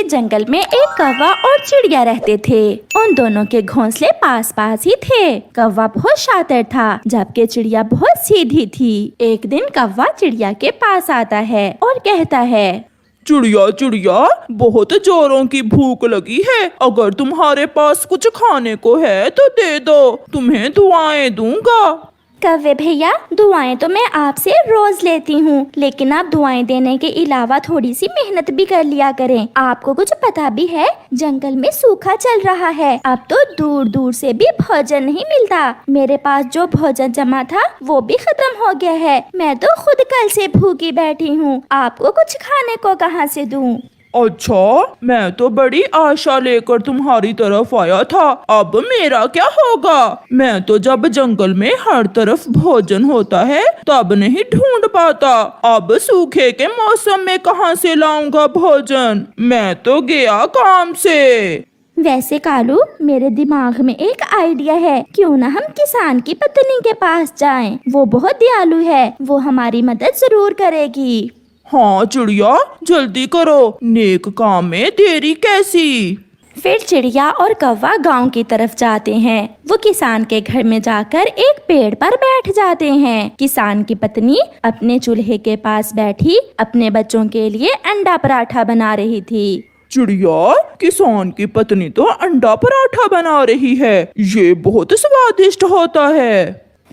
के जंगल में एक कौवा और चिड़िया रहते थे। उन दोनों के घोंसले पास पास ही थे। कौवा बहुत शातिर था जबकि चिड़िया बहुत सीधी थी। एक दिन कौवा चिड़िया के पास आता है और कहता है, चिड़िया चिड़िया, बहुत जोरों की भूख लगी है। अगर तुम्हारे पास कुछ खाने को है तो दे दो, तुम्हें दुआएं दूंगा। कौवे भैया, दुआएं तो मैं आपसे रोज लेती हूँ, लेकिन आप दुआएं देने के अलावा थोड़ी सी मेहनत भी कर लिया करें। आपको कुछ पता भी है, जंगल में सूखा चल रहा है। अब तो दूर दूर से भी भोजन नहीं मिलता। मेरे पास जो भोजन जमा था वो भी खत्म हो गया है। मैं तो खुद कल से भूखी बैठी हूँ। आपको कुछ खाने को कहाँ से दूँ? अच्छा, मैं तो बड़ी आशा लेकर तुम्हारी तरफ आया था। अब मेरा क्या होगा? मैं तो जब जंगल में हर तरफ भोजन होता है तब नहीं ढूंढ पाता। अब सूखे के मौसम में कहाँ से लाऊंगा भोजन? मैं तो गया काम से। वैसे कालू, मेरे दिमाग में एक आइडिया है। क्यों ना हम किसान की पत्नी के पास जाएं? वो बहुत दयालु है, वो हमारी मदद जरूर करेगी। हाँ चिड़िया, जल्दी करो, नेक काम में देरी कैसी। फिर चिड़िया और कौवा गांव की तरफ जाते हैं। वो किसान के घर में जाकर एक पेड़ पर बैठ जाते हैं। किसान की पत्नी अपने चूल्हे के पास बैठी अपने बच्चों के लिए अंडा पराठा बना रही थी। चिड़िया, किसान की पत्नी तो अंडा पराठा बना रही है। ये बहुत स्वादिष्ट होता है।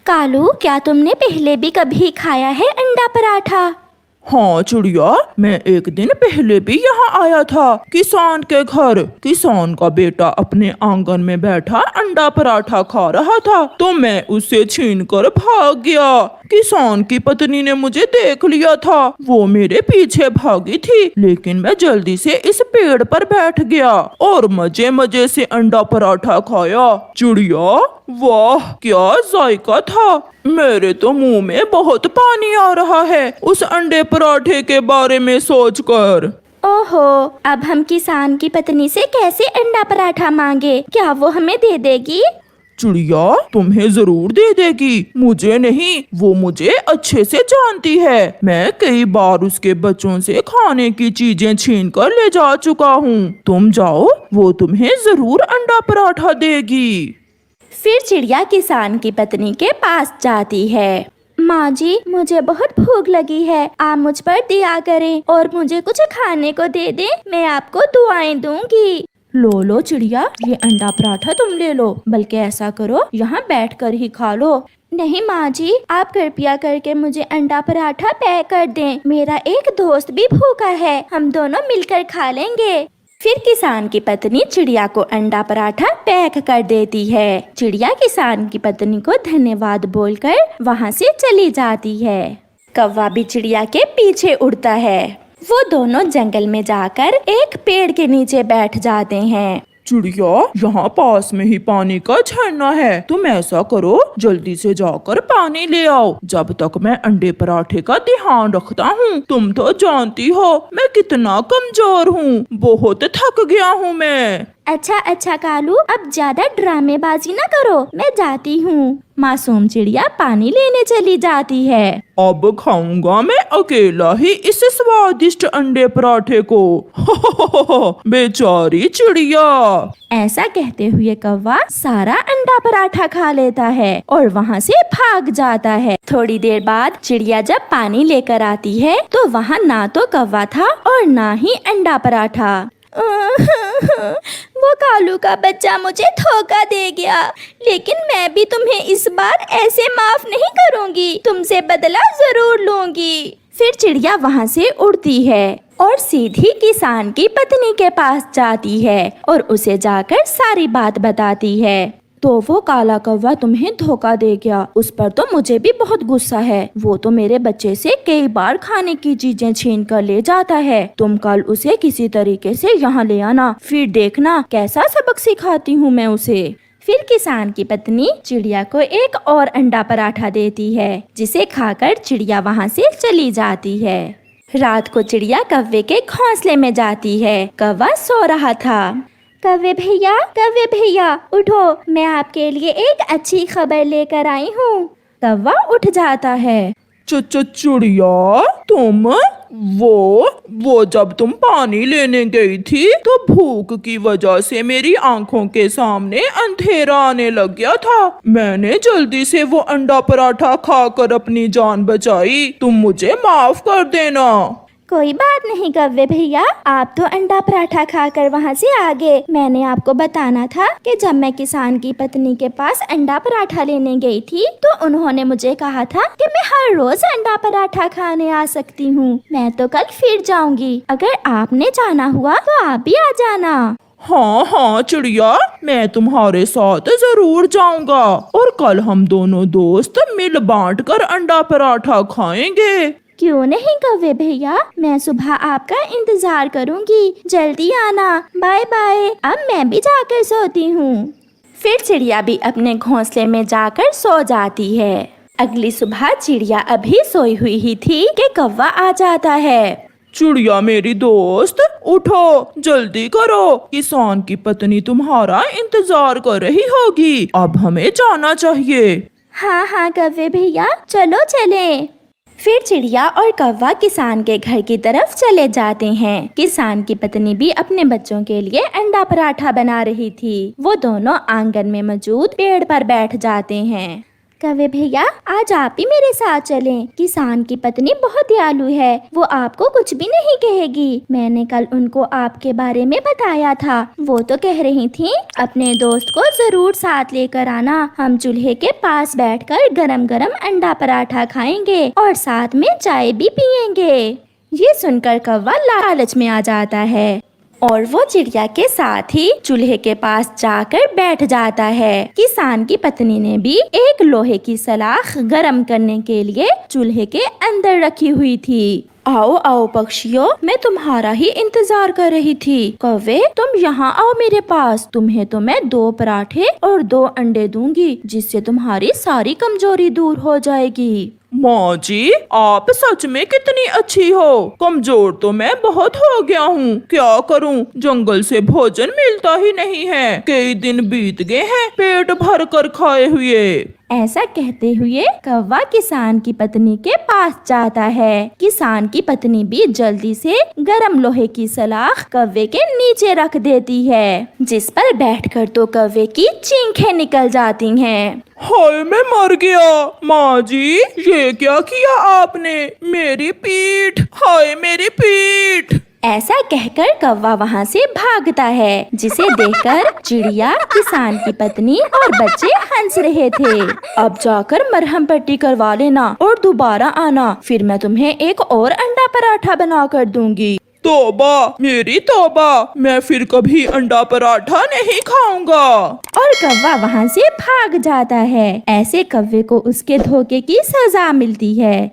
कालू, क्या तुमने पहले भी कभी खाया है अंडा पराठा? हाँ चिड़िया, मैं एक दिन पहले भी यहाँ आया था किसान के घर। किसान का बेटा अपने आंगन में बैठा अंडा पराठा खा रहा था तो मैं उससे छीनकर भाग गया। किसान की पत्नी ने मुझे देख लिया था, वो मेरे पीछे भागी थी, लेकिन मैं जल्दी से इस पेड़ पर बैठ गया और मजे मजे से अंडा पराठा खाया। चिड़िया, वाह क्या जायका था। मेरे तो मुंह में बहुत पानी आ रहा है उस अंडे पराठे के बारे में सोचकर। ओहो, अब हम किसान की पत्नी से कैसे अंडा पराठा मांगे? क्या वो हमें दे देगी? चिड़िया, तुम्हें जरूर दे देगी, मुझे नहीं। वो मुझे अच्छे से जानती है। मैं कई बार उसके बच्चों से खाने की चीजें छीन कर ले जा चुका हूँ। तुम जाओ, वो तुम्हें जरूर अंडा पराठा देगी। फिर चिड़िया किसान की पत्नी के पास जाती है। माँ जी, मुझे बहुत भूख लगी है, आप मुझ पर दया करें और मुझे कुछ खाने को दे दें, मैं आपको दुआएं दूंगी। लो चिड़िया, ये अंडा पराठा तुम ले लो, बल्कि ऐसा करो यहाँ बैठकर ही खा लो। नहीं माँ जी, आप कृपया करके मुझे अंडा पराठा पैक कर दें। मेरा एक दोस्त भी भूखा है, हम दोनों मिलकर खा लेंगे। फिर किसान की पत्नी चिड़िया को अंडा पराठा पैक कर देती है। चिड़िया किसान की पत्नी को धन्यवाद बोलकर वहाँ से चली जाती है। कौवा भी चिड़िया के पीछे उड़ता है। वो दोनों जंगल में जाकर एक पेड़ के नीचे बैठ जाते हैं। चिड़िया, यहाँ पास में ही पानी का झरना है, तुम ऐसा करो, जल्दी से जाकर पानी ले आओ, जब तक मैं अंडे पराठे का ध्यान रखता हूँ। तुम तो जानती हो मैं कितना कमजोर हूँ, बहुत थक गया हूँ मैं। अच्छा कालू, अब ज्यादा ड्रामेबाजी ना करो, मैं जाती हूँ। मासूम चिड़िया पानी लेने चली जाती है। अब खाऊंगा मैं अकेला ही इस स्वादिष्ट अंडे पराठे को। बेचारी चिड़िया। ऐसा कहते हुए कौवा सारा अंडा पराठा खा लेता है और वहाँ से भाग जाता है। थोड़ी देर बाद चिड़िया जब पानी लेकर आती है तो वहाँ ना तो कौवा था और ना ही अंडा पराठा। वो कालू का बच्चा मुझे धोखा दे गया, लेकिन मैं भी तुम्हें इस बार ऐसे माफ नहीं करूँगी, तुमसे बदला जरूर लूंगी। फिर चिड़िया वहाँ से उड़ती है और सीधी किसान की पत्नी के पास जाती है और उसे जाकर सारी बात बताती है। तो वो काला कौवा तुम्हें धोखा दे गया, उस पर तो मुझे भी बहुत गुस्सा है। वो तो मेरे बच्चे से कई बार खाने की चीजें छीन कर ले जाता है। तुम कल उसे किसी तरीके से यहाँ ले आना, फिर देखना कैसा सबक सिखाती हूँ मैं उसे। फिर किसान की पत्नी चिड़िया को एक और अंडा पराठा देती है, जिसे खाकर चिड़िया वहाँ से चली जाती है। रात को चिड़िया कौवे के घोंसले में जाती है। कौवा सो रहा था। कौवे भैया उठो, मैं आपके लिए एक अच्छी खबर लेकर आई हूँ। कौवा उठ जाता है। चिड़िया, तुम वो जब तुम पानी लेने गई थी तो भूख की वजह से मेरी आंखों के सामने अंधेरा आने लग गया था। मैंने जल्दी से वो अंडा पराठा खाकर अपनी जान बचाई। तुम मुझे माफ कर देना। कोई बात नहीं कव्वे भैया, आप तो अंडा पराठा खाकर वहाँ से आ गए। मैंने आपको बताना था कि जब मैं किसान की पत्नी के पास अंडा पराठा लेने गई थी तो उन्होंने मुझे कहा था कि मैं हर रोज अंडा पराठा खाने आ सकती हूँ। मैं तो कल फिर जाऊंगी। अगर आपने जाना हुआ तो आप भी आ जाना। हाँ हाँ चिड़िया, मैं तुम्हारे साथ जरूर जाऊंगा और कल हम दोनों दोस्त मिल बांट कर अंडा पराठा खाएंगे। क्यों नहीं कव्वे भैया, मैं सुबह आपका इंतजार करूंगी। जल्दी आना। Bye bye. अब मैं भी जाकर सोती हूँ। फिर चिड़िया भी अपने घोंसले में जाकर सो जाती है। अगली सुबह चिड़िया अभी सोई हुई ही थी कि कौवा आ जाता है। चिड़िया मेरी दोस्त, उठो, जल्दी करो, किसान की पत्नी तुम्हारा इंतजार कर रही होगी। अब हमें जाना चाहिए। हाँ हाँ कव्वे भैया, चलो चलें। फिर चिड़िया और कौवा किसान के घर की तरफ चले जाते हैं। किसान की पत्नी भी अपने बच्चों के लिए अंडा पराठा बना रही थी। वो दोनों आंगन में मौजूद पेड़ पर बैठ जाते हैं। कव्वे भैया, आज आप भी मेरे साथ चलें। किसान की पत्नी बहुत दयालु है, वो आपको कुछ भी नहीं कहेगी। मैंने कल उनको आपके बारे में बताया था। वो तो कह रही थी अपने दोस्त को जरूर साथ लेकर आना। हम चूल्हे के पास बैठकर गरम गरम अंडा पराठा खाएंगे और साथ में चाय भी पियेंगे। ये सुनकर कौवा लालच में आ जाता है और वो चिड़िया के साथ ही चूल्हे के पास जाकर बैठ जाता है। किसान की पत्नी ने भी एक लोहे की सलाख गरम करने के लिए चूल्हे के अंदर रखी हुई थी। आओ आओ पक्षियों, मैं तुम्हारा ही इंतजार कर रही थी। कौवे, तुम यहाँ आओ मेरे पास। तुम्हें तो मैं 2 पराठे और 2 अंडे दूंगी, जिससे तुम्हारी सारी कमजोरी दूर हो जाएगी। माँ जी, आप सच में कितनी अच्छी हो। कमजोर तो मैं बहुत हो गया हूँ। क्या करूँ, जंगल से भोजन मिलता ही नहीं है। कई दिन बीत गए हैं पेट भर कर खाए हुए। ऐसा कहते हुए कौवा किसान की पत्नी के पास जाता है। किसान की पत्नी भी जल्दी से गरम लोहे की सलाख कौवे के नीचे रख देती है, जिस पर बैठकर तो कौवे की चीखें निकल जाती हैं। हाय, मैं मर गया। माँ जी, ये क्या किया आपने? मेरी पीठ, हाय मेरी पीठ। ऐसा कहकर कौवा वहाँ से भागता है, जिसे देखकर चिड़िया, किसान की पत्नी और बच्चे हंस रहे थे। अब जाकर मरहम पट्टी करवा लेना और दोबारा आना, फिर मैं तुम्हें एक और अंडा पराठा बना कर दूंगी। तौबा, मेरी तौबा, मैं फिर कभी अंडा पराठा नहीं खाऊंगा। और कौवा वहाँ से भाग जाता है। ऐसे कौवे को उसके धोखे की सजा मिलती है।